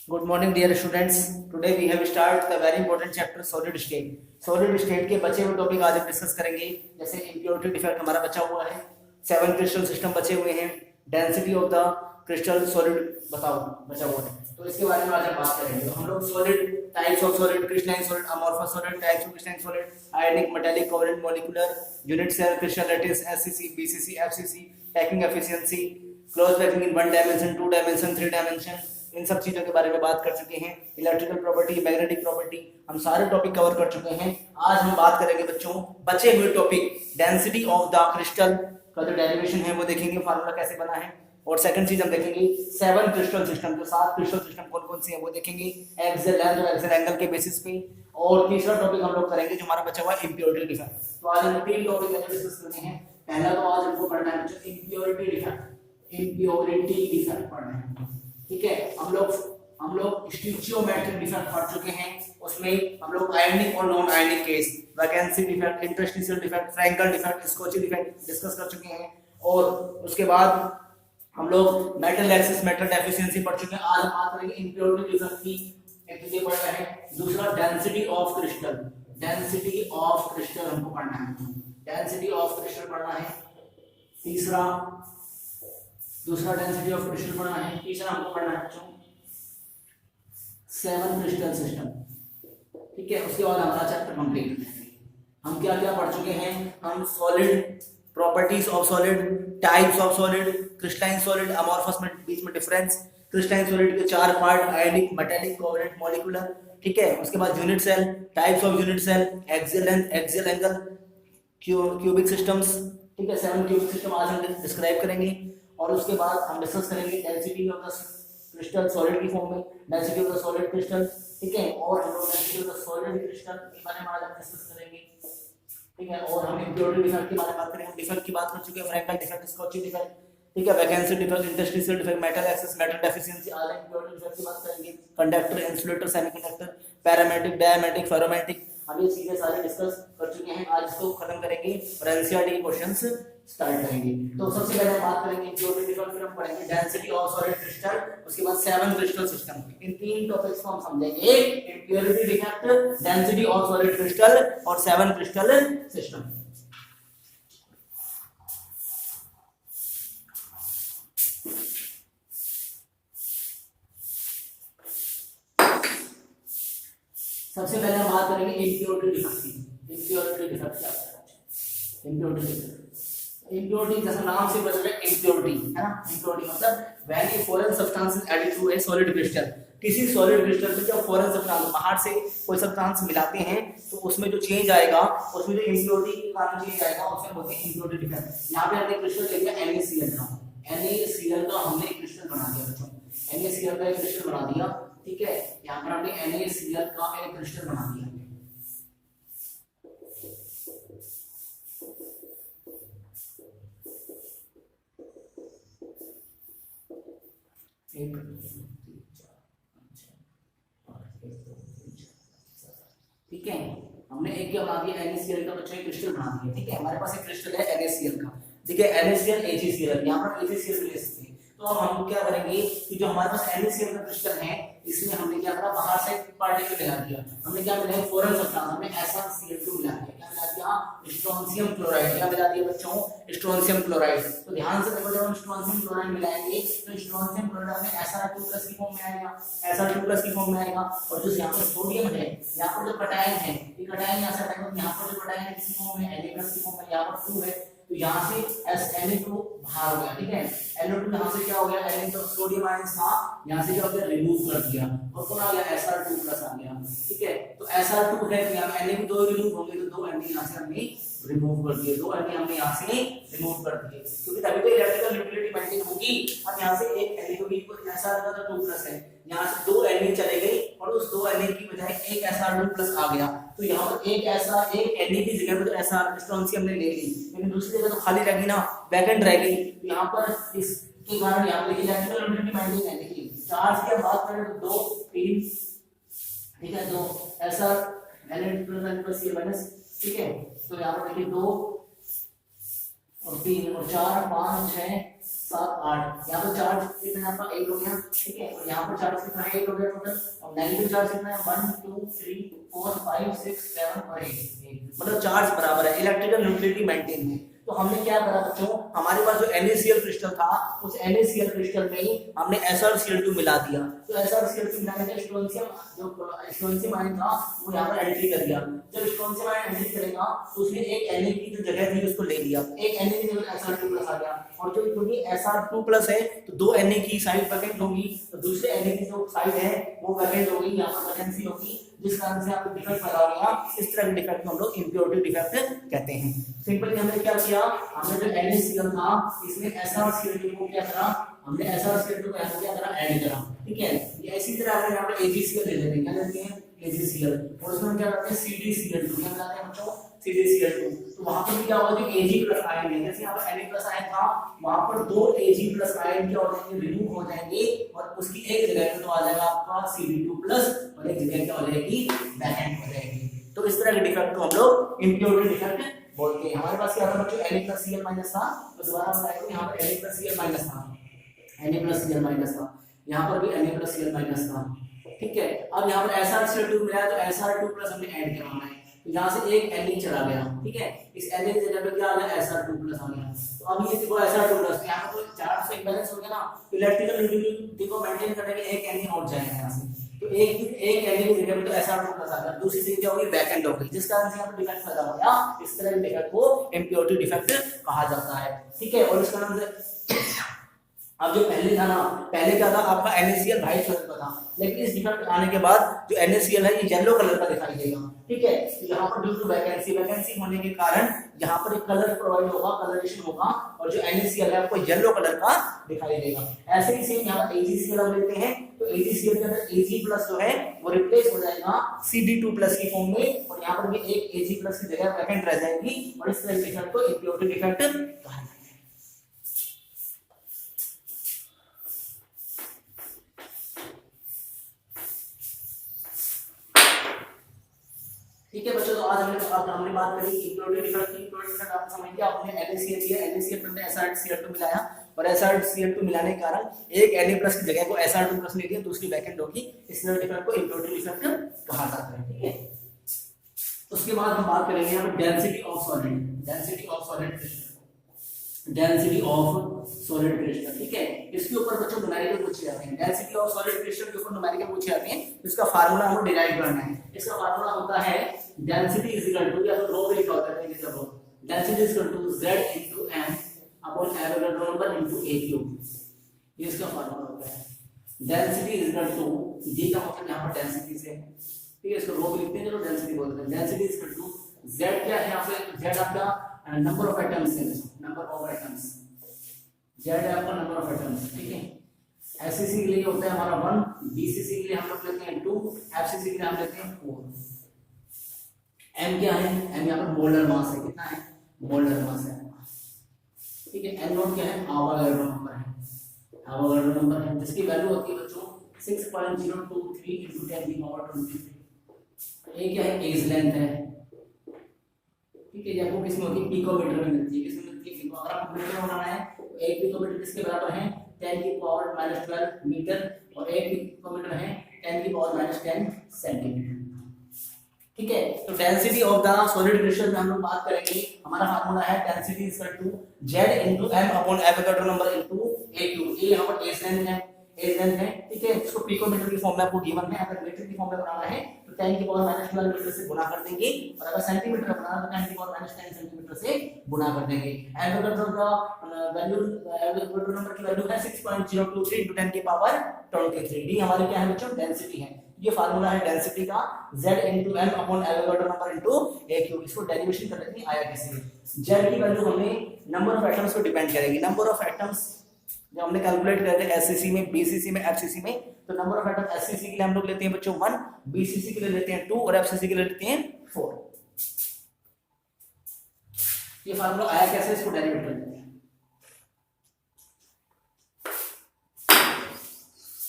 Good morning, dear students. Today we have started the very important chapter solid state. Solid state के बचे हुए topic आज हम discuss करेंगे. जैसे impurity defect हमारा बचा हुआ है, 7 crystal system बचे हुए हैं, density of the crystal solid बताओ बचा हुआ है. तो इसके बारे में आज हम बात करेंगे. हम लोग solid, types of solid, crystalline solid, amorphous solid, types of crystalline solid, ionic, metallic, covalent, molecular, unit cell, crystal lattice, SCC, BCC, FCC, packing efficiency, close packing in 1 dimension, 2 dimension, 3 dimension, इन सब चीजों के बारे में बात कर चुके हैं. इलेक्ट्रिकल प्रॉपर्टी, मैग्नेटिक प्रॉपर्टी, हम सारे टॉपिक कवर कर चुके हैं. आज हम बात करेंगे बच्चों बचे हुए topic density of the crystal का जो डेरिवेशन है वो देखेंगे, फार्मूला कैसे बना है. और सेकंड चीज हम देखेंगे 7 क्रिस्टल सिस्टम, जो 7 क्रिस्टल सिस्टम कौन कौन से हैं वो देखेंगे एक्सियल लेंथ और एक्सियल एंगल के बेसिस पे. और तीसरा टॉपिक हम लोग करेंगे जो हमारा बचा हुआ है इंप्योरिटी डिफेक्ट. तो आज हम तीन टॉपिक डिस्कस करने हैं. पहला तो आज हमको पढ़ना है बच्चों इंप्योरिटी डिफेक्ट. इंप्योरिटी डिफेक्ट पढ़ना है, ठीक है. हम लोग स्टिचियोमेट्रिक डिफेक्ट पढ़ चुके हैं. उसमें हम लोग आयनिक और non ionic case, vacancy defect, interstitial defect, Frenkel defect, Schottky defect discuss कर चुके हैं. और उसके बाद हम लोग मेटल एक्सिस, मेटल डेफिशिएंसी पढ़ चुके हैं. आज हम बात करेंगे इंप्योरिटी डिफेक्ट की. एक तो ये पढ़ रहे हैं. दूसरा density of crystal, density of crystal हमको पढ़ना है. डेंसिटी ऑफ क्रिस्टल पढ़ना है. दूसरा डेंसिटी ऑफ क्रिस्टल पढ़ना है. तीसरा हमको पढ़ना है बच्चों 7 क्रिस्टल सिस्टम, ठीक है. उसके बाद हमारा चैप्टर कंप्लीट है. हम क्या क्या पढ़ चुके हैं. हम solid, properties of solid, types of solid, crystalline solid, amorphous में बीच में डिफरेंस, क्रिस्टलाइन सॉलिड के 4 part, ionic, metallic, covalent, molecular, ठीक है. उसके बाद unit cell, types of unit cell, axial length, axial angle, cubic systems, ठीक है. 7 क्यूबिक सिस्टम आज हम डिस्क्राइब करेंगे. और उसके बाद हम डिस्कस करेंगे density of the crystal solid की फॉर्म में, density of the solid crystal, ठीक है. और हम लोग density of the solid crystal के बारे में आज हम डिस्कस करेंगे, ठीक है. और हम इंप्योरिटी डिफेक्ट के बारे में बात करेंगे. डिफेक्ट की बात कर चुके हैं, फ्रैंकल डिफेक्ट, स्कॉची डिफेक्ट, ठीक है. Vacancy defect, interstitial defect, metal access, metal deficiency. आज इंप्योरिटी डिफेक्ट की बात करेंगे. कंडक्टर, इंसुलेटर, सेमीकंडक्टर, पैरामेटिक, डायमेटिक, फेरोमेटिक, हम ये चीजें सारे डिस्कस कर चुके हैं. आज इसको खत्म करेंगे और एनसीईआरटी क्वेश्चंस स्टार्ट करेंगे. तो सबसे पहले हम बात करेंगे इंप्योरिटी डिफेक्ट, फिर हम पढ़ेंगे डेंसिटी ऑफ सॉलिड क्रिस्टल, उसके बाद 7 क्रिस्टल सिस्टम. इन तीन टॉपिक्स को हम समझेंगे. एक impurity defect, density of solid crystal और 7 क्रिस्टल सिस्टम. सबसे पहले हम बात करेंगे इंप्योरिटी डिफेक्ट की. इंप्योरिटी डिफेक्ट क्या होता है? इंप्योरिटी डिफेक्ट, इंप्योरिटी जैसा नाम से पता चला इंप्योरिटी है ना. इंप्योरिटी मतलब when a foreign substance is added to a solid crystal. किसी सॉलिड क्रिस्टल में जब फॉरेन सब्सटेंस बाहर से कोई सब्सटेंस मिलाते हैं तो उसमें जो चेंज आएगा, उसमें जो इंप्योरिटी के कारण चेंज आएगा उसे बोलते हैं इंप्योरिटी डिफेक्ट. यहां पे हमने क्रिस्टल ले लिया NaCl का. NaCl का हमने क्रिस्टल बना दिया बच्चों. NaCl का एक क्रिस्टल बना दिया, ठीक है. यहां पर हमने NaCl का एक क्रिस्टल बना दिया. ठीक है. हमने एक क्या बना दिया NaCl का बच्चों क्रिस्टल बना दिया, ठीक है. हमारे पास एक क्रिस्टल है NaCl का, ठीक है. NaCl AgCl, यहाँ पर AgCl ले सकते हैं. तो अब हम क्या करेंगे कि जो हमारे पास NaCl का क्रिस्टल है इसमें हमने क्या करा, बाहर से पार्टिकल मिला दिया. हमने क्या मिलाया, फॉरेन सब्सटेंस, हमने SrCl2 मिला दिया. क्या मिला दिया, स्ट्रोंशियम क्लोराइड. क्या मिला दिया बच्चों, स्ट्रोंशियम क्लोराइड. तो ध्यान से देखो, जब हम स्ट्रोंशियम क्लोराइड मिलाएंगे तो स्ट्रोंशियम क्लोराइड में Sr2+ की फॉर्म में आएगा, Sr2+ की फॉर्म में आएगा. और जो यहाँ पर सोडियम है, यहाँ पर जो कटायन है, ये कटायन यहाँ से हटाएंगे, यहाँ पर जो कटायन है किसी फॉर्म में Na+ की फॉर्म में, यहाँ पर 2 है तो यहाँ से Na2 बाहर हो गया, ठीक है. Na2 यहाँ से क्या हो गया, Na तो सोडियम आयन था, यहाँ से जो हमने रिमूव कर दिया और कौन आ गया, Sr2+ आ गया, ठीक है. तो Sr2 है, यहाँ पे Na भी 2 रिमूव होंगे तो 2 Na यहाँ से हमने रिमूव कर दिए, 2 Na हमने यहाँ से रिमूव कर दिए, क्योंकि तभी तो इलेक्ट्रिकल न्यूट्रलिटी मेंटेन होगी. अब यहाँ से एक Na को ऐसा लगा तो 2+ है, यहाँ से 2 Na चले गए और उस 2 Na की बजाय एक Sr2+ आ गया. तो यहाँ पर एक Na की जगह पर Sr स्ट्रोंशियम ने ले ली, लेकिन दूसरी जगह तो खाली रह गई ना, वैकेंट रह गई. तो यहाँ पर इसके कारण यहाँ पर इलेक्ट्रिकल न्यूट्रलिटी मेंटेन है. देखिए चार्ज की बात करें तो 2 3, ठीक है. 2 Sr Na++ Cl-, ठीक है. तो यहाँ पर देखिए 2 और 3 और 4 5 6 7 8। यहाँ पर चार्ज कितना है आपका 8 हो गया, ठीक है। और यहाँ पर चार्ज कितना है 8 हो गया टोटल। और नेगेटिव चार्ज कितना है 1 2 3 4 5 6 7 और 8, मतलब चार्ज बराबर है, इलेक्ट्रिकल न्यूट्रलिटी मेंटेन है। तो हमने क्या करा बच्चों, हमारे पास जो NaCl क्रिस्टल था उस NaCl क्रिस्टल में ही हमने SrCl2 मिला दिया। तो SrCl2 मिलाने के स्ट्रोंशियम जो स्ट्रोंशियम आयन था वो यहाँ पर एंट्री कर दिया। जब स्ट्रोंशियम आयन एंट्री करेगा तो उसने एक Na की जो जगह थी उसको ले लिया, एक Na की जगह Sr2+ आ गया। और जो क्योंकि Sr2+ है तो 2 Na की साइड वैकेंट होगी, तो दूसरे Na की जो साइड है वो वैकेंट होगी, यहाँ पर वैकेंसी होगी, जिस कारण से आपको डिफेक्ट पैदा हो गया। इस तरह के डिफेक्ट को हम लोग इम्प्योरिटी डिफेक्ट कहते हैं। सिंपली हमने क्या किया, हमने जो NaCl था इसमें SrCl2 को क्या करा, हमने SrCl2 को यहाँ क्या करा, ऐड करा, ठीक है। ये इसी तरह अगर यहाँ पे AgCl ले लेते हैं, क्या लेते हैं AgCl, और उसमें हम क्या करते हैं CdCl2, क्या मिलाते हैं बच्चों CdCl2। तो वहां पर भी क्या होगा, जो Ag+ आयन है, जैसे यहाँ पर Na+ आयन था वहां पर 2 Ag+ आयन क्या हो जाएंगे, रिमूव हो जाएंगे, और उसकी एक जगह पे तो आ जाएगा आपका Cd2+ और एक जगह क्या हो जाएगी, वैकेंट हो जाएगी। तो इस तरह के डिफेक्ट को हम लोग इम्प्योरिटी डिफेक्ट बोलते हैं। हमारे पास क्या था बच्चों, Na+Cl- था, तो दोबारा बताएंगे यहाँ पर Na+Cl- था, Na+Cl- था, यहाँ पर भी Na+Cl- था, ठीक है। अब यहाँ पर SrCl2 मिला है तो Sr2+ हमने ऐड करवाना है, तो यहाँ से एक Na चला गया, ठीक है। इस Na की जगह पे क्या आ गया, Sr2+ आ गया। तो अब ये देखो Sr2+, यहाँ पर तो चार्ज से इम्बैलेंस हो गया ना, इलेक्ट्रिकल न्यूट्रलिटी को मेंटेन करने के लिए एक Na और जाएगा यहाँ से, तो एक Na की जगह पे तो Sr2+ आ गया, दूसरी चीज क्या होगी, वैकेंट हो गई, जिस कारण से यहाँ पर डिफेक्ट पैदा हो गया। इस तरह के डिफेक्ट को इम्प्योरिटी डिफेक्ट कहा जाता है, ठीक है। और इसका नाम अब जो पहले था ना, पहले क्या था आपका NaCl व्हाइट कलर का था, लेकिन इस डिफेक्ट आने के बाद जो NaCl है ये येलो कलर का दिखाई देगा, ठीक है। तो यहाँ पर ड्यू टू वैकेंसी होने के कारण यहाँ पर एक कलर प्रोवाइड होगा, कलरेशन होगा, और जो NaCl है आपको येलो कलर का दिखाई देगा। ऐसे ही सेम यहाँ पर AgCl हम लेते हैं, तो AgCl के अंदर Ag+ जो है वो रिप्लेस हो जाएगा Cd2+ की फॉर्म में, और यहाँ पर भी एक Ag+ की जगह वैकेंट रह जाएगी, और इस तरह के डिफेक्ट को इम्प्योरिटी डिफेक्ट कहा जाता है। ठीक है बच्चों, तो आज हमने बात करी इम्प्योरिटी डिफेक्ट की। इम्प्योरिटी डिफेक्ट आप समझ गए, आपने NaCl लिया, NaCl पे हमने SrCl2 मिलाया, और SrCl2 मिलाने के कारण एक Na+ की जगह को Sr2+ ले लिया, दूसरी वैकेंट होगी, इस तरह डिफेक्ट को इम्प्योरिटी डिफेक्ट कहा जाता है, ठीक है। उसके बाद हम बात करेंगे यहाँ पर density of solid, density of solid crystal, density of solid crystal, ठीक है। इसके ऊपर बच्चों न्यूमेरिकल पूछे जाते हैं, डेंसिटी ऑफ सॉलिड क्रिस्टल के ऊपर न्यूमेरिकल पूछे जाते हैं, इसका फार्मूला हमको डिराइव करना है। इसका फार्मूला होता है डेंसिटी इज इक्वल टू, या तो रो लिखा होता है, जैसे rho, density is equal to Z into m upon Avogadro number into AQ, ये इसका फार्मूला होता है। Density is equal to, D का मतलब यहाँ पर डेंसिटी से, ठीक है, इसको रो भी लिखते हैं, चलो डेंसिटी बोलते हैं। Density is equal to Z क्या है यहाँ पे, Z आपका नंबर ऑफ एटम्स है, नंबर ऑफ एटम्स, Z है आपका नंबर ऑफ एटम्स, ठीक है। SCC के लिए होता है हमारा 1, BCC के लिए हम लोग लेते हैं 2, FCC के लिए हम लेते हैं 4। M क्या है, M यहाँ पर मोलर मास है, कितना है, मोलर मास है, ठीक है। N नोट क्या है, आवागाड्रो नंबर है, आवागाड्रो नंबर है, जिसकी वैल्यू होती है बच्चों 6.023 into 10 की पावर 23। ये क्या है, एज लेंथ है, ठीक है। ये आपको किसमें होती है, पिकोमीटर में मिलती है, किसमें मिलती है, अगर आपको मीटर में बनाना है तो 1 पिकोमीटर किसके बराबर है, 10 की पावर -12 मीटर, और 1 पिकोमीटर है 10 की पावर -10 सेंटीमीटर, ठीक है। तो density of the solid crystal में हम लोग बात करेंगे, हमारा फार्मूला है density is equal to Z into m upon Avogadro number into AQ। ये यहाँ पर एज लेंथ है, एज लेंथ है, ठीक है। इसको पिकोमीटर की फॉर्म में आपको गिवन है, अगर मीटर की फॉर्म में बनाना है तो 10 की पावर -12 मीटर से गुणा कर देंगे, और अगर सेंटीमीटर बनाना है तो 10 की पावर -10 सेंटीमीटर से गुणा कर देंगे। एवोगाड्रो का वैल्यू, एवोगाड्रो नंबर की वैल्यू है 6.023 into 10 की पावर 23। डी हमारी क्या है बच्चों, डेंसिटी है। ये फार्मूला है डेंसिटी का, Z into m upon Avogadro number into AQ। इसको डेरिवेशन कर लेते हैं आया कैसे, Z की वैल्यू हमने नंबर ऑफ एटम्स को डिपेंड करेगी। नंबर ऑफ एटम्स जब हमने कैलकुलेट करते हैं SCC में, BCC में, FCC में, तो नंबर ऑफ एटम SCC के लिए हम लोग लेते हैं बच्चों 1, BCC के लिए लेते हैं 2, और FCC के लिए लेते हैं 4। ये फार्मूला आया कैसे, इसको डेरिवेट कर लेते हैं।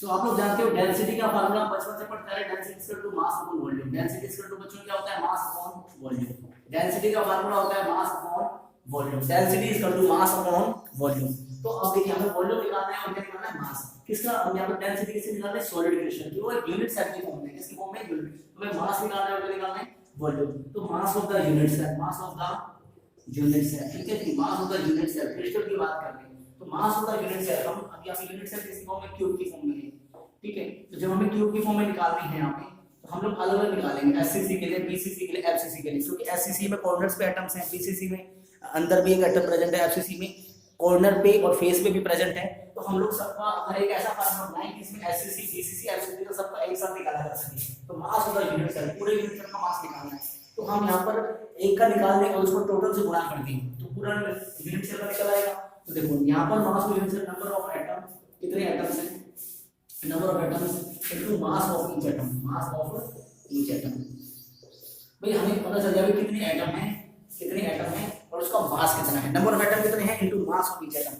तो आप लोग जानते हो डेंसिटी का फार्मूला बचपन से पढ़ते हैं, density equal to mass upon volume. Density equal to बच्चों क्या होता है, मास अपॉन वॉल्यूम। डेंसिटी का फार्मूला होता है mass upon volume. Density is equal to mass upon volume. तो अब देखिए हमें वॉल्यूम निकालना है और क्या निकालना है, मास। किसका, हम यहाँ पर डेंसिटी किससे निकालना है, सॉलिड क्रिस्टल की, वो एक यूनिट सेल की फॉर्म में, किसकी फॉर्म में, यूनिट। तो हमें मास निकालना है और क्या निकालना है, वॉल्यूम। तो mass of the unit cell, mass of the unit cell, ठीक है, mass of the unit cell, crystal की बात कर रहे हैं तो mass of the unit cell, हम अब यहाँ पे यूनिट सेल किसकी फॉर्म में, क्यूब की फॉर्म में है, ठीक है। तो जब हमें क्यूब की फॉर्म में निकालनी है यहाँ पे, तो हम लोग अलग अलग निकालेंगे, एससीसी के लिए, बीसीसी के लिए, एफसीसी के लिए, क्योंकि एससीसी में कॉर्नर्स पे एटम्स हैं, बीसीसी में अंदर भी एक एटम प्रेजेंट है, एफसीसी में कॉर्नर पे और फेस पे भी प्रेजेंट है। तो हम लोग सबका अगर एक ऐसा फार्मूला बनाएं कि इसमें एससीसी, बीसीसी, एफसीसी का सबका एक साथ निकाला जा सके, तो mass of the unit cell, पूरे यूनिट सेल का मास निकालना है। तो हम यहाँ पर एक का निकाल देंगे और उसको टोटल से गुणा कर देंगे, तो पूरा यूनिट सेल का निकल आएगा। तो देखो यहाँ पर mass of unit cell, number of atom, कितने एटम्स हैं, number of atoms into mass of each atom, mass of each atom. भाई हमें पता चल जाएगा कितने एटम हैं, कितने एटम हैं और उसका मास कितना है, नंबर ऑफ एटम कितने हैं into mass of each atom.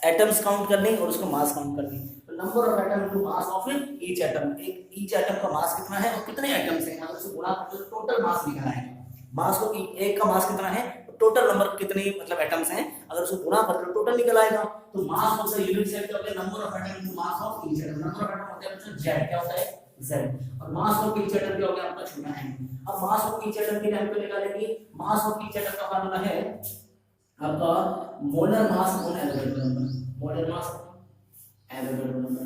Atoms count कर लें और उसका मास काउंट कर लें, तो number of atom into mass of each atom, एक ईच एटम का मास कितना है और कितने एटम्स हैं, अगर उसे गुणा करते तो टोटल मास निकल आएगा। मास को एक का मास कितना है, टोटल नंबर कितने मतलब एटम्स हैं, अगर उसे गुणा करते तो टोटल निकल आएगा। तो mass of the unit cell क्या होता है, number of atom into mass of each atom. Number of atom होता है बच्चों z, क्या होता है z, और मास ऑफ ईच एटम क्या हो गया आपका छोटा m। अब मास ऑफ ईच एटम के लिए हम क्या निकालेंगे, मास ऑफ ईच एटम का फार्मूला है आपका molar mass upon Avogadro number, molar mass upon Avogadro number,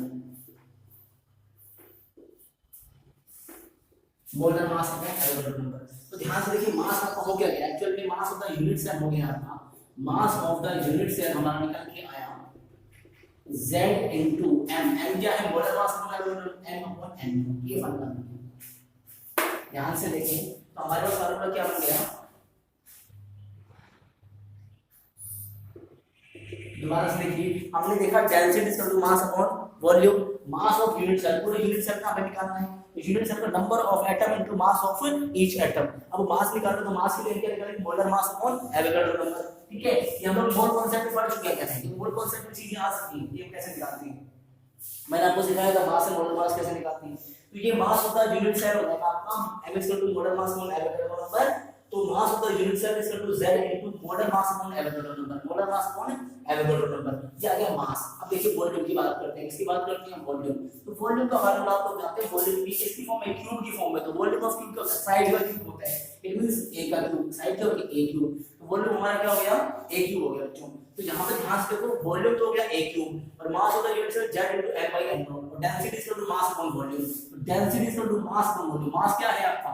molar mass upon Avogadro number. तो ध्यान से देखिए मास आपका हो गया, एक्चुअल में mass of the unit cell हो गया आपका, mass of the unit cell हमारा निकल के आया z into m, m क्या है, molar mass upon Avogadro, m upon n, ये फार्मूला। ध्यान से देखें तो हमारे पास फार्मूला क्या बन गया, दोबारा से देखिए, हमने देखा density equal to mass upon volume, mass of unit cell, पूरे यूनिट सेल का हमें निकालना है, तो यूनिट सेल का number of atom into mass of each atom. अब मास निकालना तो मास के लिए क्या निकालेंगे, molar mass upon Avogadro number, ठीक है। ये हम लोग मोल कांसेप्ट में पढ़ चुके हैं, कहते हैं कि मोल कांसेप्ट में चीजें आ सकती हैं, ये कैसे निकालते हैं, मैंने आपको सिखाया था मास से मोलर मास कैसे निकालते हैं। तो ये मास होता है यूनिट सेल होता है आपका m equal to molar mass upon Avogadro number, तो mass of the unit cell is equal to z into molar mass upon Avogadro number, molar mass upon Avogadro number, ये आ गया मास। अब देखिए वॉल्यूम की बात करते हैं, किसकी बात करते हैं, वॉल्यूम। तो वॉल्यूम का फार्मूला आप लोग जानते हैं, वॉल्यूम भी किसकी फॉर्म में, क्यूब की फॉर्म में। तो वॉल्यूम ऑफ क्यूब का साइड का क्यूब होता है, इट मींस a का क्यूब, साइड क्या होगी a क्यूब, तो वॉल्यूम हमारा क्या हो गया, a क्यूब हो गया बच्चों। तो यहां पे ध्यान से देखो, वॉल्यूम तो हो गया a क्यूब और mass of the unit cell z into m by n nought, और density is equal to mass upon volume, तो density is equal to mass upon volume, mass क्या है आपका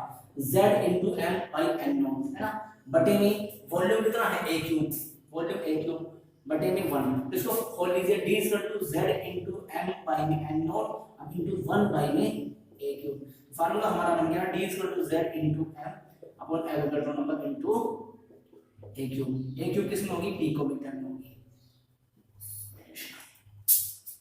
z into m by n nought, है ना, बटे में volume कितना है a cube, volume a cube बटे में 1, इसको खोल लीजिए, d is equal to z into m by में n नॉट अब इनटू 1 बाय में a क्यूब। फार्मूला हमारा बन गया d is equal to z into m upon Avogadro number into a cube. a cube किसमें होगी, पिकोमीटर में होगी,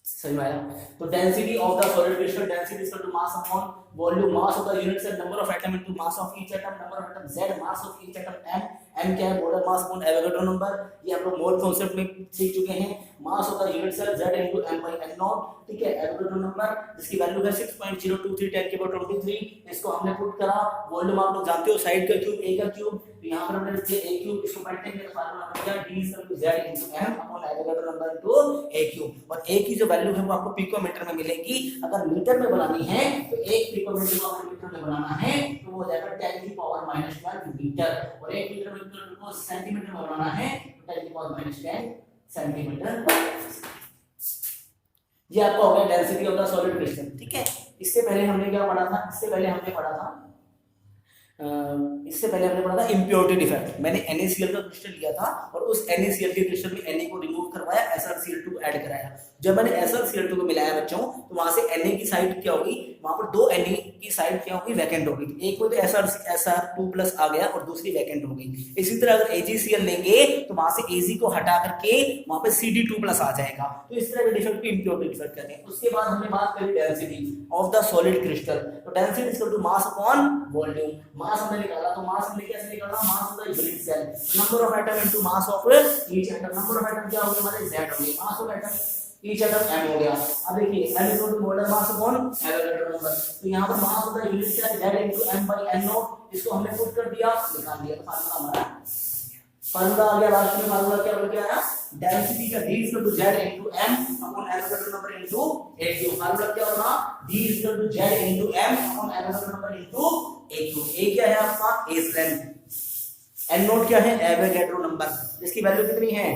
सही आया। तो density of the solid crystal, density is equal to mass upon volume, mass of the unit cell, number of atom into mass of each atom, number of atom z, mass of each atom m, m क्या है, molar mass upon Avogadro number, ये हम लोग mole concept में सीख चुके हैं। Mass of the unit cell z into m by n naught, ठीक है, एवोगैड्रो नंबर जिसकी वैल्यू है 6.023 10 की पावर 23, इसको हमने पुट करा। वॉल्यूम आप लोग जानते हो, साइड का क्यूब a का क्यूब, तो यहां पर हमने लिया a क्यूब, इसको पलटेंगे तो फार्मूला बन गया d is equal to z into m upon Avogadro number into a cube. और a की जो वैल्यू है वो आपको पिकोमीटर में मिलेगी, अगर मीटर में बनानी है तो 1 पिकोमीटर को अगर मीटर में बनाना है तो वो हो जाएगा 10 की पावर -12 मीटर, और 1 मीटर को सेंटीमीटर में बनाना है तो 10 की पावर -10 सेंटीमीटर। ये आपका हो गया density of the solid crystal, ठीक है। इससे पहले हमने क्या पढ़ा था, इससे पहले हमने पढ़ा था इम्प्योरिटी डिफेक्ट। मैंने NaCl का क्रिस्टल लिया था और उस NaCl के क्रिस्टल में Na को रिमूव करवाया, SrCl2 ऐड कराया। जब मैंने SrCl2 को मिलाया बच्चों, तो वहां से Na की साइड क्या होगी, वहां पर 2 Na की साइड क्या होगी, वैकेंट होगी, एक में तो Sr2+ आ गया और दूसरी वैकेंट हो गई। इसी तरह अगर AgCl लेंगे तो वहां से Ag को हटा करके वहां पे Cd2+ आ जाएगा। तो इस तरह के डिफेक्ट को इम्प्योरिटी डिफेक्ट कहते हैं। उसके बाद हमने बात करी density of the solid crystal, तो density is equal to mass upon volume. Mass हमने निकाला, तो मास हमने कैसे निकाला, mass of the unit cell, number of atom into mass of each atom, number of atom क्या हो गया हमारे z हो गया, mass of atom each atom m हो गया। अब देखिए m equal to molar mass upon Avogadro number, तो यहां पर mass of the unit cell z into m by n naught, इसको हमने पुट कर दिया, निकाल दिया, तो फार्मूला हमारा फार्मूला आ गया लास्ट में, फार्मूला क्या बन के आया, डेंसिटी का d equal to z into m upon allometric number into AQ। Formula क्या होगा, d equal to z into m upon allometric number into AQ। a क्या है आपका, a स्ट्रेंथ, n नोट क्या है, एवोगैड्रो नंबर, जिसकी value कितनी है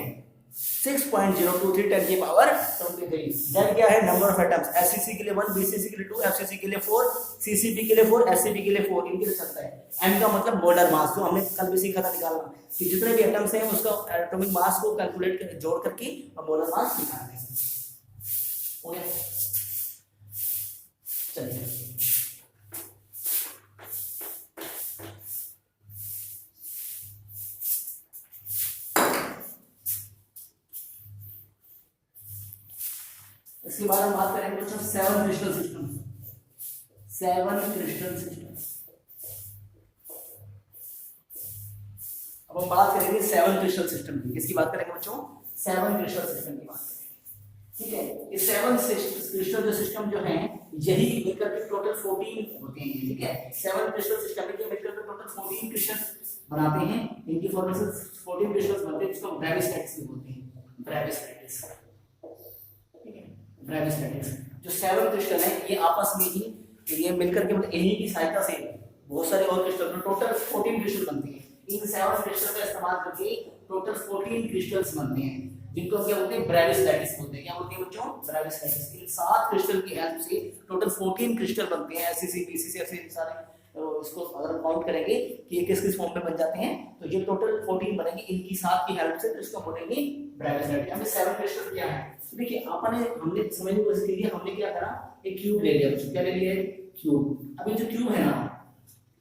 6.023 10 की पावर 23। z क्या है, नंबर ऑफ एटम्स, SCC के लिए 1, BCC के लिए 2, FCC के लिए 4, CCP के लिए 4, SCP के लिए 4, इनके लिए चलता है। m का मतलब मोलर मास, जो हमने कल भी सीखा था निकालना, कि जितने भी एटम्स हैं उसका एटॉमिक मास को कैलकुलेट कर जोड़ करके और मोलर मास निकालना है। हो गया, चलिए इसके बारे में बात करेंगे बच्चों, 7 क्रिस्टल सिस्टम। 7 क्रिस्टल सिस्टम, अब हम बात करेंगे 7 क्रिस्टल सिस्टम की। किसकी बात करेंगे बच्चों, 7 क्रिस्टल सिस्टम की बात करेंगे। ठीक है, ये 7 क्रिस्टल जो सिस्टम जो हैं, यही मिलकर के टोटल 14 होते हैं। ठीक है, 7 क्रिस्टल सिस्टम के मिलकर के टोटल 14 क्रिस्टल बनाते हैं। इनकी फॉर्मेशन 14 क्रिस्टल्स बनते हैं, जिसको ब्रेविस लैटिस बोलते हैं। ब्रेविस लैटिस, ब्रेविस लैटिस जो 7 क्रिस्टल है, ये आपस में ही ये मिलकर के मतलब इन्हीं की सहायता से बहुत सारे और क्रिस्टल, टोटल 14 क्रिस्टल बनते हैं। इन 7 क्रिस्टल का इस्तेमाल करके टोटल 14 क्रिस्टल्स बनते हैं, जिनको क्या बोलते हैं, ब्रेविस लैटिस बोलते हैं। क्या बोलते हैं बच्चों, ब्रेविस लैटिस। इन 7 क्रिस्टल की हेल्प से टोटल 14 क्रिस्टल बनते हैं। SCC BCC FCC सारे, तो इसको अगर हम काउंट करेंगे कि ये किस किस फॉर्म में बन जाते हैं, तो ये टोटल 14 बनेंगे इनकी 7 की हेल्प से, तो इसको बोलेंगे ब्रेविस लैटिस। हमें 7 क्रिस्टल क्या है, देखिए हमने समझने की कोशिश की, हमने क्या करा, एक क्यूब ले लिया बच्चों। क्या ले लिया, क्यूब। अब ये जो क्यूब है ना,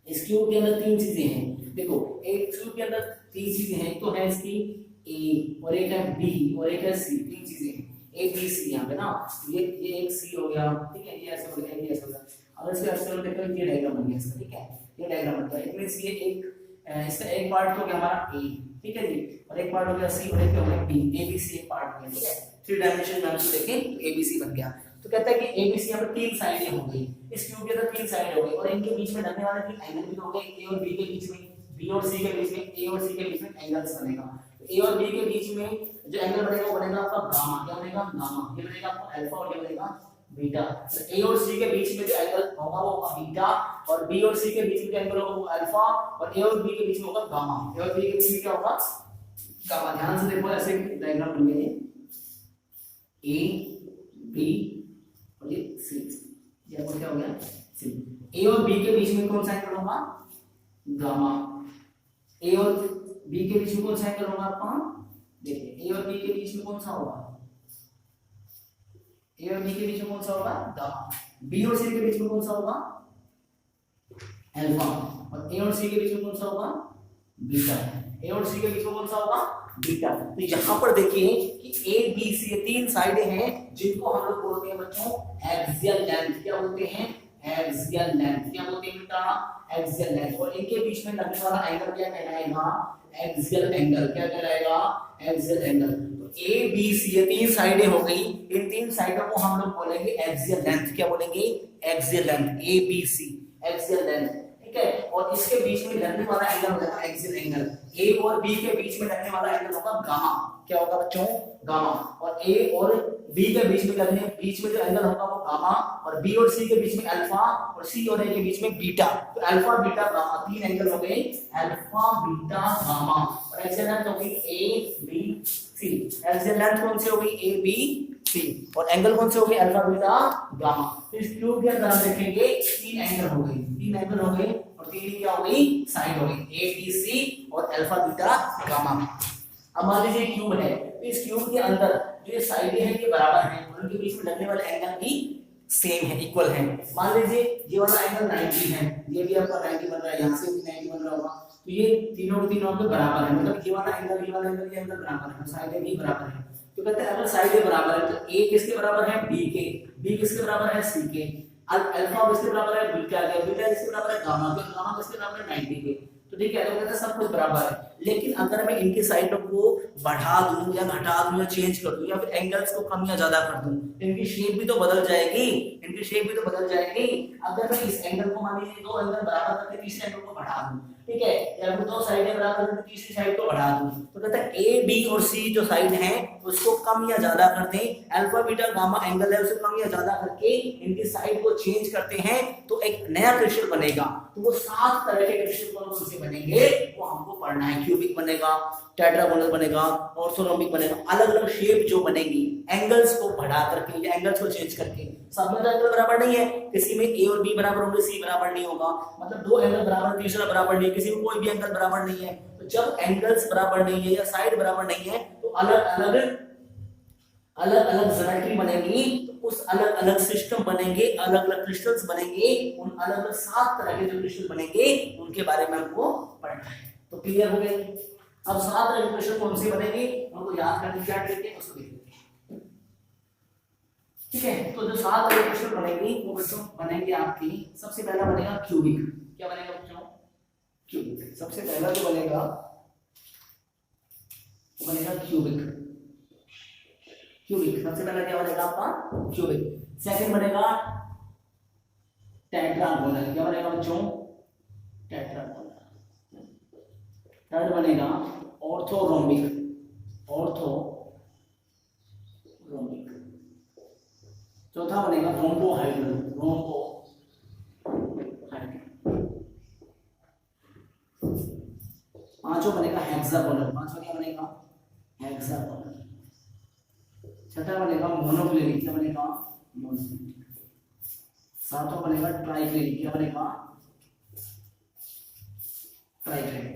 इस क्यूब के अंदर 3 चीजें हैं। देखो, एक क्यूब के अंदर 3 चीजें हैं, तो है इसकी A और एक है B और एक है C। 3 चीजें हैं, A B C यहाँ पे ना। ये एक C हो गया, ठीक है, ये ऐसे हो गया, ये ऐसे हो गया। अगर इसको ऐसे हम देखो, ये डायग्राम बन गया इसका। ठीक है, ये डायग्राम बन गया। इट मींस ये एक इसका एक पार्ट हो गया हमारा A, ठीक है जी, और एक पार्ट हो गया C और एक हो गया B। ABC एक पार्ट हो गया, ठीक है। 3 डायमेंशन में हम देखें तो ABC बन गया। तो कहता है कि ABC यहाँ पर 3 साइडें हो गई, इस क्यूब के अंदर 3 साइड हो गई, और इनके बीच में लगने वाले 3 एंगल भी हो गए। A और B के बीच में, B और C के बीच में, A और C के बीच में एंगल्स बनेगा। A और B के बीच में जो एंगल बनेगा वो बनेगा आपका गामा। क्या बनेगा, गामा। ये बनेगा आपका अल्फा और ये बनेगा बीटा। तो A और C के बीच में जो एंगल होगा वो होगा बीटा, और B और C के बीच में जो एंगल होगा वो अल्फा, और A और B के बीच में होगा गामा। A और B के बीच में क्या होगा, गामा। ध्यान से देखो, ऐसे डायग्राम बन गए, A B और ये C। ये आपको क्या हो गया, C। A और B के बीच में कौन सा एंगल होगा, गामा। A और B के बीच में कौन सा एंगल होगा आपका, देखिए A और B के बीच में कौन सा होगा, A और B के बीच में कौन सा होगा, गामा। B और C के बीच में कौन सा होगा, अल्फा, और A और C के बीच में कौन सा होगा, बीटा। A और C के बीच में कौन सा होगा, बीटा। तो यहाँ पर देखिए कि A B C ये 3 साइडें हैं, जिनको हम लोग बोलते हैं बच्चों एक्सियल लेंथ। क्या बोलते हैं, एक्सियल लेंथ। क्या बोलते हैं बेटा, एक्सियल लेंथ। और इनके बीच में लगने वाला एंगल क्या कहलाएगा, एक्सियल एंगल। क्या कहलाएगा, एक्सियल एंगल। तो A B C ये 3 साइडें हो गई, इन 3 साइडों को हम लोग बोलेंगे एक्सियल लेंथ। क्या बोलेंगे, axial length. A B C axial length, ठीक है। और इसके बीच में लगने वाला एंगल होगा एक्सियल एंगल। A और B के बीच में लगने वाला एंगल होगा गामा। क्या होगा बच्चों, गामा। और A और B के बीच में जो एंगल होगा वो गामा, और B और C के बीच में अल्फा, और C और A के बीच में बीटा। तो अल्फा बीटा गामा 3 एंगल हो गए, अल्फा बीटा गामा। और एक्सियल लेंथ हो गई A B C। Axial length कौन सी हो गई, A B C, और एंगल कौन से हो गए, अल्फा बीटा गामा। तो इस क्यूब के अंदर हम देखेंगे 3 एंगल हो गए, 3 एंगल हो गए, और 3 क्या हो गई, साइड हो गई, A B C और अल्फा बीटा गामा। अब मान लीजिए क्यूब है, तो इस क्यूब के अंदर जो ये साइडें हैं ये बराबर हैं, और उनके बीच में लगने वाले एंगल भी सेम है, इक्वल है। मान लीजिए ये वाला एंगल 90 है, ये भी आपका 90 बन रहा है, यहाँ से भी 90 बन रहा होगा। तो ये तीनों के तीनों पे बराबर है, मतलब ये वाला एंगल ये एंगल बराबर है, साइडें भी बराबर है। तो कहते हैं अगर साइडें बराबर है तो A किसके बराबर है, B के, B किसके बराबर है, C के, अल्फा किसके बराबर है, बीटा के, बीटा किसके बराबर है, गामा के, गामा किसके बराबर है, 90 के। तो ठीक है, तो कहते हैं सब कुछ बराबर है। लेकिन अगर मैं इनकी साइडों को बढ़ा दूं या घटा दूं या चेंज कर दूं या फिर एंगल्स को कम या ज्यादा कर दूं, इनकी शेप भी तो बदल जाएगी, इनकी शेप भी तो बदल जाएगी। अगर मैं इस एंगल को मान लीजिए दो एंगल बराबर करके तीसरे एंगल को बढ़ा दूं, ठीक है, या फिर दो साइडें बराबर करके तीसरी साइड को बढ़ा दूं, तो कहता है ए बी और सी जो साइड है उसको कम या ज्यादा कर दें, अल्फा बीटा गामा एंगल है उसे कम या ज्यादा करके इनकी साइड को चेंज करते हैं तो एक नया क्रिस्टल बनेगा। तो वो 7 तरह के क्रिस्टल कौन कौन से बनेंगे वो हमको पढ़ना है। क्यूबिक बनेगा, टेट्रागोनल बनेगा, ऑर्थोरोम्बिक बनेगा, अलग अलग शेप जो बनेगी एंगल्स को बढ़ा करके या एंगल्स को चेंज करके। सब में तो एंगल बराबर नहीं है, किसी में ए और बी बराबर होंगे, सी बराबर नहीं होगा, मतलब दो एंगल बराबर तीसरा बराबर नहीं, किसी में कोई भी एंगल बराबर नहीं है। तो जब एंगल्स बराबर नहीं है या साइड बराबर नहीं है तो अलग अलग ज्योमेट्री बनेगी, तो उस अलग अलग सिस्टम बनेंगे, अलग अलग क्रिस्टल्स बनेंगे, उन अलग अलग 7 तरह के जो क्रिस्टल बनेंगे उनके बारे में हमको पढ़ना है। तो क्लियर हो गया? अब 7 तरह के क्रिस्टल कौन से बनेंगे उनको याद करने क्या ट्रिक है उसको देखते हैं। ठीक है, तो जो 7 तरह के क्रिस्टल बनेंगे वो बच्चों बनेंगे आपकी, सबसे पहला बनेगा क्यूबिक। क्या बनेगा बच्चों? क्यूबिक। सबसे पहला जो बनेगा वो बनेगा क्यूबिक। क्यूबिक सबसे पहला क्या बनेगा आपका? क्यूबिक। सेकंड बनेगा टेट्रागोनल। क्या बनेगा बच्चों? टेट्रागोनल। थर्ड बनेगा ऑर्थोरोम्बिक। ऑर्थोरोम्बिक। चौथा बनेगा रोम्बोहाइड्रल। पांचवा बनेगा हेक्सागोनल। पांचवा क्या बनेगा? हेक्सागोनल। छठा बनेगा मोनोक्लिनिक। क्या बनेगा? मोनोक्लिनिक। सातवां बनेगा ट्राइक्लिनिक। क्या बनेगा? ट्राइक्लिनिक।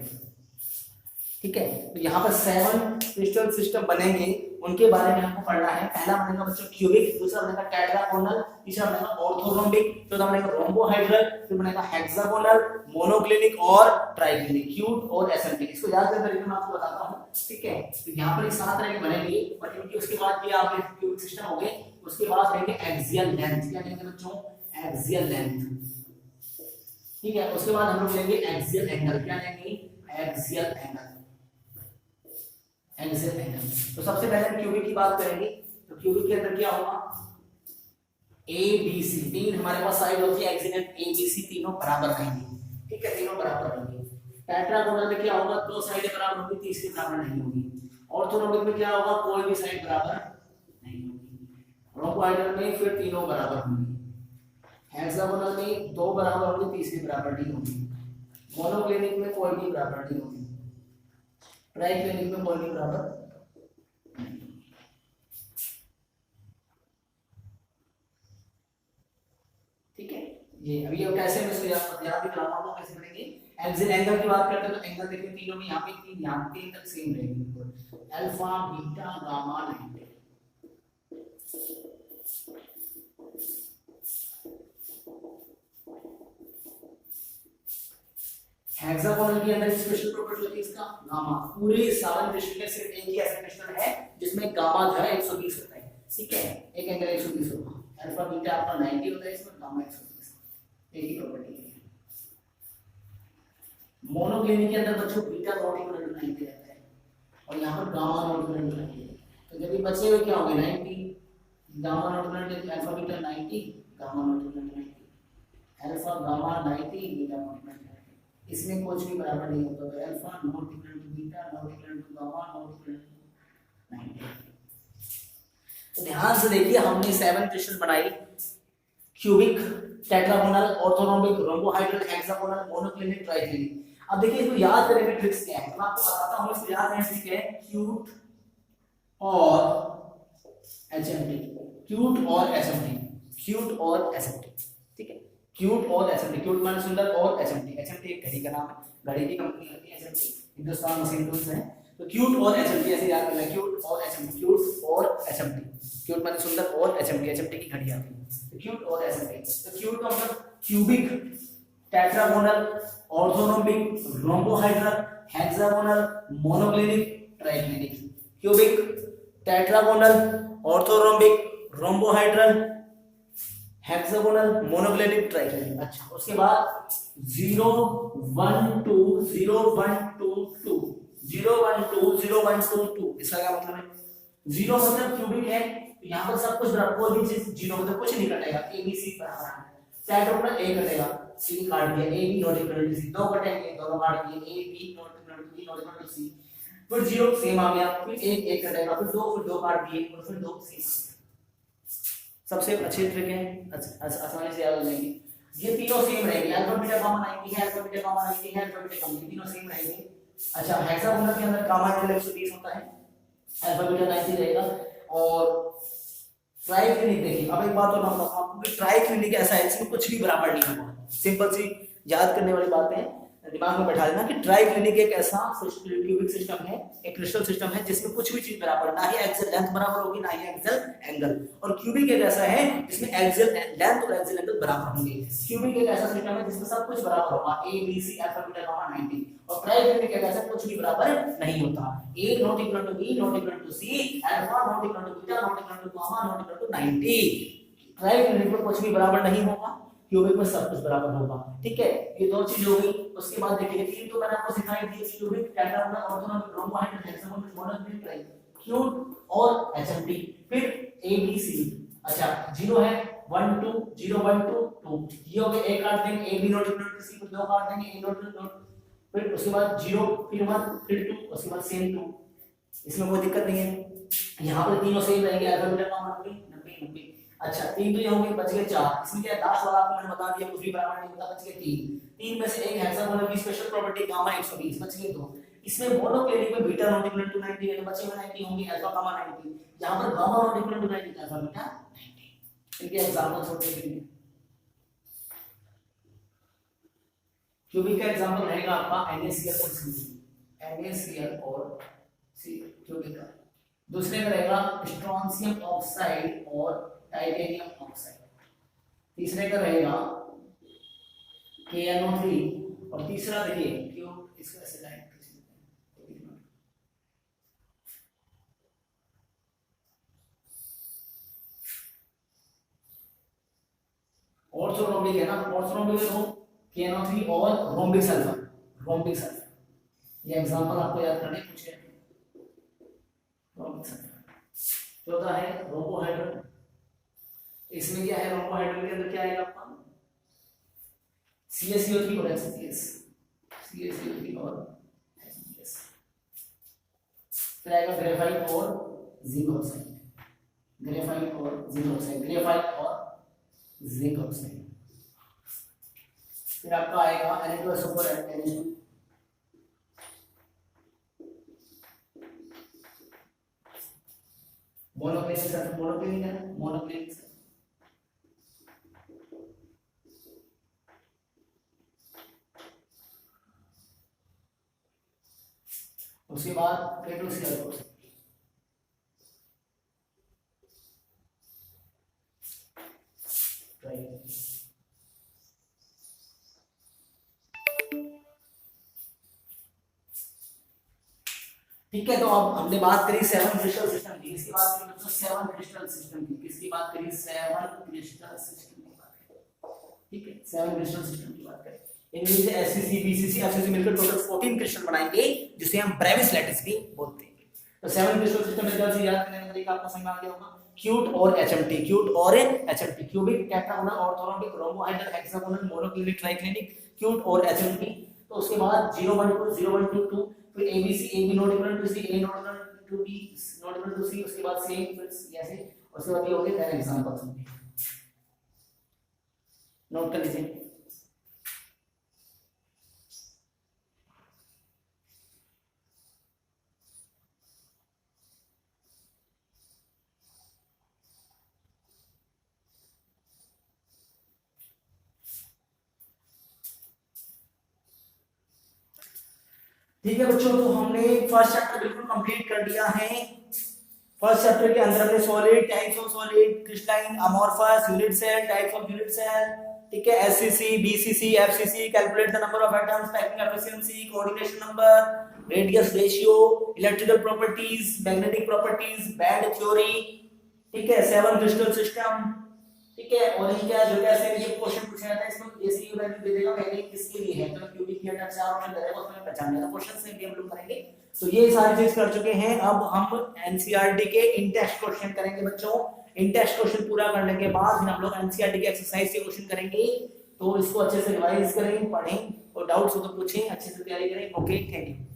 ठीक है, तो यहाँ पर 7 क्रिस्टल सिस्टम बनेंगे, उनके बारे में हमको पढ़ना है। पहला बनेगा बच्चों क्यूबिक, दूसरा बनेगा टेट्रागोनल, तीसरा बनेगा ऑर्थोरोम्बिक, चौथा बनेगा रोम्बोहाइड्रल, फिर बनेगा हेक्सागोनल, मोनोक्लिनिक और ट्राइक्लिनिक, क्यूट और एसेंट्रिक। इसको याद करने तरीके मैं आपको बताता हूँ। ठीक है, तो यहाँ पर 7 तरह के बनेंगे और इनकी उसके बाद ये आपके क्यूबिक सिस्टम हो गए। उसके बाद रहेंगे एक्सियल लेंथ। क्या लेंगे बच्चों? Axial length. ठीक है, उसके बाद हम लोग लेंगे एक्सियल एंगल। क्या लेंगे? Axial angle. Axial angle. तो सबसे पहले क्यूबिक की बात करेंगे। तो क्यूबिक के अंदर क्या होगा? ए बी सी, तीन हमारे पास साइड होती है एक्सियल ए बी सी, तीनों बराबर रहेंगी। ठीक है, तीनों बराबर रहेंगी। टेट्रागोनल में क्या होगा? दो साइडें बराबर होंगी, तीसरी बराबर नहीं होगी। ऑर्थोरोम्बिक में क्या होगा? कोई भी साइड बराबर नहीं होगी। रोम्बोहाइड्रल में फिर तीनों बराबर होंगी। हेक्सागोनल में दो बराबर होंगी, तीसरी बराबर नहीं होगी। मोनोक्लिनिक में कोई भी बराबर नहीं होगी। ट्राइक्लिनिक में कोई भी बराबर। ठीक है, ये अभी ये कैसे मैं इसको याद भी कराऊंगा आपको कैसे करेंगे। एक्सियल एंगल की बात करते हैं तो एंगल देखिए तीनों में यहाँ पे तीन, यहाँ पे तीन तक सेम रहेंगे, अल्फा बीटा गामा 90। हेक्सागोनल के अंदर स्पेशल प्रॉपर्टी होती है इसका गामा। पूरे 7 क्रिस्टल में सिर्फ एक ही ऐसा क्रिस्टल है जिसमें गामा जो है 120 होता है। ठीक है, एक एंगल 120 होगा, अल्फा बीटा आपका 90 होता है, इसमें गामा 120, एक ही प्रॉपर्टी है। मोनोक्लिनिक के अंदर बच्चों बीटा नॉट इक्वल टू 90 रहता है और यहाँ पर गामा नॉट इक्वल टू 90। तो जब ये बचे हुए क्या होंगे 90, gamma not equal to alpha beta 90, gamma not equal to 90, alpha gamma 90, beta not equal to 90। इसमें कुछ भी बराबर नहीं होता, तो alpha not equal to beta not equal to gamma not equal to 90। तो ध्यान से देखिए, हमने 7 क्रिस्टल बनाई, cubic, tetragonal, orthorhombic, rhombohedral, hexagonal, monoclinic, triclinic. अब देखिए इसको याद करने में ट्रिक्स क्या है, मैं आपको बताता हूं। इसको याद करने की ट्रिक है क्यूट और एचएमटी। क्यूट और एचएमटी, क्यूट और एचएमटी। ठीक है, क्यूट और एचएमटी। क्यूट माने सुंदर और एचएमटी, एचएमटी एक घड़ी का नाम है, घड़ी की कंपनी होती है एचएमटी, हिंदुस्तान मशीन टूल्स है। तो क्यूट और एचएमटी ऐसे याद करना है, क्यूट और एचएमटी, क्यूट और एचएमटी। क्यूट माने सुंदर और एचएमटी, एचएमटी की घड़ी आती है, तो क्यूट और एचएमटी। तो क्यूट का मतलब cubic, tetragonal, orthorhombic, rhombohedral, hexagonal, monoclinic, triclinic. Cubic, tetragonal, orthorhombic, rhombohedral, hexagonal, monoclinic, triclinic. अच्छा, उसके बाद 0 1 2 0 1 2 2 0 1 2 इसका क्या मतलब है? 0 मतलब क्यूबिक है, तो यहाँ पर सब कुछ बराबर, कोई भी चीज 0 मतलब कुछ नहीं कटेगा, ए बी सी बराबर है, सेट होगा ए कटेगा, सी काट दिया, a B not equal to c, दो कटेंगे दोनों काट दिए, a B not equal to b not equal to सी, फिर 0 सेम आ गया, फिर एक कटेगा, फिर दो काट दिए और फिर दो सेम। सबसे अच्छी ट्रिक है, आसानी से याद हो जाएगी। ये तीनों सेम रहेंगे, अल्फा बीटा गामा 90 है, अल्फा बीटा गामा 90 है, अल्फा बीटा गामा, तीनों सेम रहेंगे। अच्छा, हेक्सागोनल के अंदर गामा एंगल 120 होता है, अल्फा बीटा 90 रहेगा। और ट्राइक्लिनिक देखिए, अब एक बात और मैं बताऊं आपको कि ट्राइक्लिनिक ऐसा है इसमें कुछ भी बराबर नहीं होगा। सिंपल सी याद करने वाली बात है, दिमाग में बैठा लेना कि ट्राइक्लिनिक एक ऐसा क्यूबिक सिस्टम है, एक क्रिस्टल सिस्टम है जिसमें कुछ भी चीज बराबर, ना ही एक्सियल लेंथ बराबर होगी, ना ही एक्सियल एंगल। और क्यूबिक एक ऐसा है जिसमें एक्सियल लेंथ और एक्सियल एंगल बराबर होंगे। क्यूबिक एक ऐसा सिस्टम है जिसमें सब कुछ बराबर होगा, A B C alpha beta gamma 90। और ट्राइक्लिनिक एक ऐसा कुछ भी बराबर नहीं होता, a not equal to b not equal to c, alpha not equal to beta not equal to gamma not equal to 90। Triclinic में कुछ भी बराबर नहीं होगा, क्यूबिक में सब कुछ बराबर होगा। ठीक है, ये दो चीज हो गई। उसके बाद देखिए तीन तो मैंने आपको सिखाई दी, cubic, tetragonal, orthogonal, rhombohedral, hexagonal, model tri, cube और एचएमटी। फिर ए बी सी, अच्छा 0 है 1 2 0 1 2 2, ये हो गए, एक काट देंगे, A B not equal to सी, फिर दो काट देंगे, ए नॉट नॉट, फिर उसके बाद 0 फिर 1 फिर 2, उसके बाद सेम 2। इसमें कोई दिक्कत नहीं है, यहाँ पर तीनों सेम रहेंगे, अल्फा बीटा गामा 90 90 90। अच्छा, तीन तो ये होंगे, बच गए 4। इसमें क्या लास्ट वाला आपको मैंने बता दिया, कुछ भी बराबर नहीं होता, बच गए 3। 3 में से एक हेक्सागोनल की स्पेशल प्रॉपर्टी गामा 120, बच गए 2। इसमें मोनोक्लिनिक में बीटा नॉट इक्वल टू 90 है, तो बचे हुए 90 होंगे, अल्फा गामा 90। यहां पर gamma not equal to 90, alpha beta 90। इनके एग्जांपल्स होते हैं। क्यूबिक का एग्जांपल रहेगा आपका NaCl और Cl, NaCl और Cl क्यूबिक का। दूसरे में रहेगा स्ट्रोंशियम ऑक्साइड और टाइटेनियम ऑक्साइड। तीसरे का रहेगा KNO3। और तीसरा देखिए क्यों इसको ऐसे लाइन ऑर्थोरोम्बिक है ना, ऑर्थोरोम्बिक हो KNO3 और रोम्बिक सल्फर, रोम्बिक सल्फर। ये एग्जांपल आपको याद करने पूछे, रोम्बिक सल्फर। चौथा है रोम्बोहेड्रल। इसमें क्या है, रोम्बोहेड्रल के अंदर क्या आएगा आपका CaCO3 और HCS, CaCO3 और HCS। फिर आएगा ग्रेफाइट और जिंक ऑक्साइड, ग्रेफाइट और जिंक ऑक्साइड, ग्रेफाइट और जिंक ऑक्साइड। फिर आपका आएगा Na2SO4 और NH2। मोनोक्लिनिक सल्फर, मोनोक्लिनिक है, मोनोक्लिनिक सल्फर। उसके बाद K2Cl। ठीक है, तो अब हमने बात करी 7 क्रिस्टल सिस्टम की। इसकी बात करी दोस्तों 7 क्रिस्टल सिस्टम की। किसकी बात करी? 7 क्रिस्टल सिस्टम की बात करी। ठीक है, 7 क्रिस्टल सिस्टम की बात करें। इनमें से एससीसी, बीसीसी, एफसीसी मिलकर टोटल 14 क्रिस्टल बनाएंगे, जिसे हम ब्रेविस लैटिस भी बोलते हैं। तो 7 क्रिस्टल सिस्टम में जल्दी याद करने का तरीका आपको समझ आ गया होगा। क्यूट और एचएमटी, क्यूट और HMT, cubic, tetragonal, orthorhombic, rhombohedral, hexagonal, monoclinic, triclinic, cute और एचएमटी। तो उसके बाद 0 1 2 0 1 2 2, फिर ABC, AB not equal to C, A not equal to B not equal to C, उसके बाद सेम फिर ऐसे, उसके बाद ये हो गए 10 एग्जांपल्स होंगे। नोट कर लीजिए। ठीक है बच्चों, तो हमने फर्स्ट चैप्टर बिल्कुल कंप्लीट कर दिया है। फर्स्ट चैप्टर के अंदर हमने solid, types of solid, crystalline, amorphous, unit cell, types of unit cell, ठीक है, SCC, BCC, FCC, calculate the number of atoms, packing efficiency, coordination number, radius ratio, electrical properties, magnetic properties, band theory, ठीक है, 7 crystal system, ठीक है। और ये क्या जो कैसे ये क्वेश्चन पूछा जाता है इसमें ऐसे ही वैल्यू दे देगा पहले किसके लिए है, तो क्यूबी के अंदर चार ऑप्शन दे देगा उसमें पहचानना है, तो क्वेश्चन से भी हम लोग करेंगे। तो ये सारी चीज कर चुके हैं। अब हम एनसीईआरटी के इन टेक्स्ट क्वेश्चन करेंगे बच्चों। इन टेक्स्ट क्वेश्चन पूरा करने के बाद फिर हम लोग एनसीईआरटी के एक्सरसाइज के क्वेश्चन करेंगे। तो इसको अच्छे से रिवाइज करें, पढ़ें और डाउट्स हो तो पूछें, अच्छे से तैयारी करें। Okay, thank you.